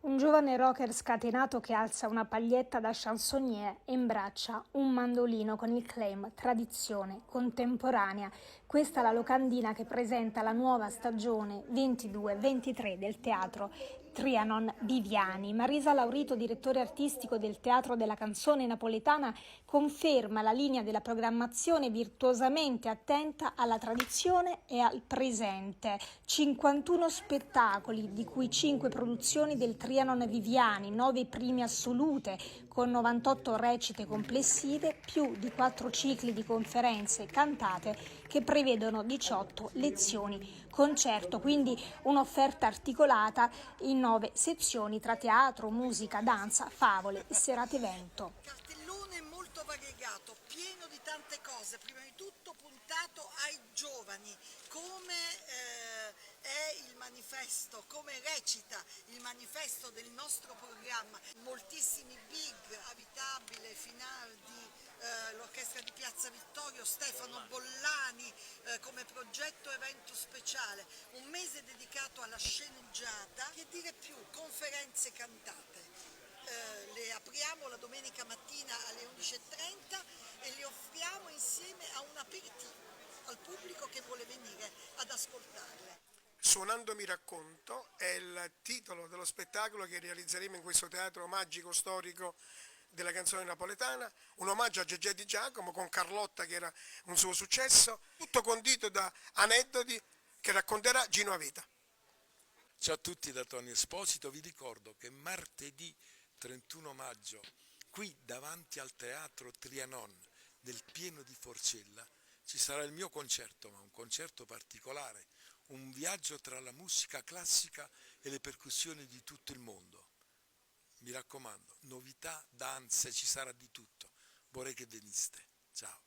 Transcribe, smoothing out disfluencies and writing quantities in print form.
Un giovane rocker scatenato che alza una paglietta da chansonnier e imbraccia un mandolino con il claim tradizione contemporanea. Questa è la locandina che presenta la nuova stagione 22-23 del teatro Trianon Viviani. Marisa Laurito, direttore artistico del Teatro della Canzone Napoletana, conferma la linea della programmazione virtuosamente attenta alla tradizione e al presente. 51 spettacoli, di cui 5 produzioni del Trianon Viviani, 9 prime assolute con 98 recite complessive, più di 4 cicli di conferenze cantate che prevedono 18 lezioni concerto, quindi un'offerta articolata in 9 sezioni tra teatro, musica, danza, favole e serate evento. Cartellone molto variegato, pieno di tante cose, prima di tutto puntato ai giovani, come è il manifesto, come recita il manifesto del nostro programma. Moltissimi big, Abitabile, Finardi, l'orchestra di Piazza Vittorio, Stefano Bollani come progetto evento speciale, un mese dedicato alla sceneggiata, che dire più, conferenze cantate. Le apriamo la domenica mattina alle 11:30 e le offriamo insieme a un aperitivo al pubblico che vuole venire ad ascoltarle. Suonando mi racconto è il titolo dello spettacolo che realizzeremo in questo teatro magico storico della canzone napoletana, un omaggio a Gegè Di Giacomo con Carlotta che era un suo successo, tutto condito da aneddoti che racconterà Gino Aveta. Ciao a tutti da Tony Esposito, vi ricordo che martedì 31 maggio qui davanti al teatro Trianon nel pieno di Forcella ci sarà il mio concerto, ma un concerto particolare, un viaggio tra la musica classica e le percussioni di tutto il mondo. Mi raccomando, novità, danze, ci sarà di tutto. Vorrei che veniste. Ciao.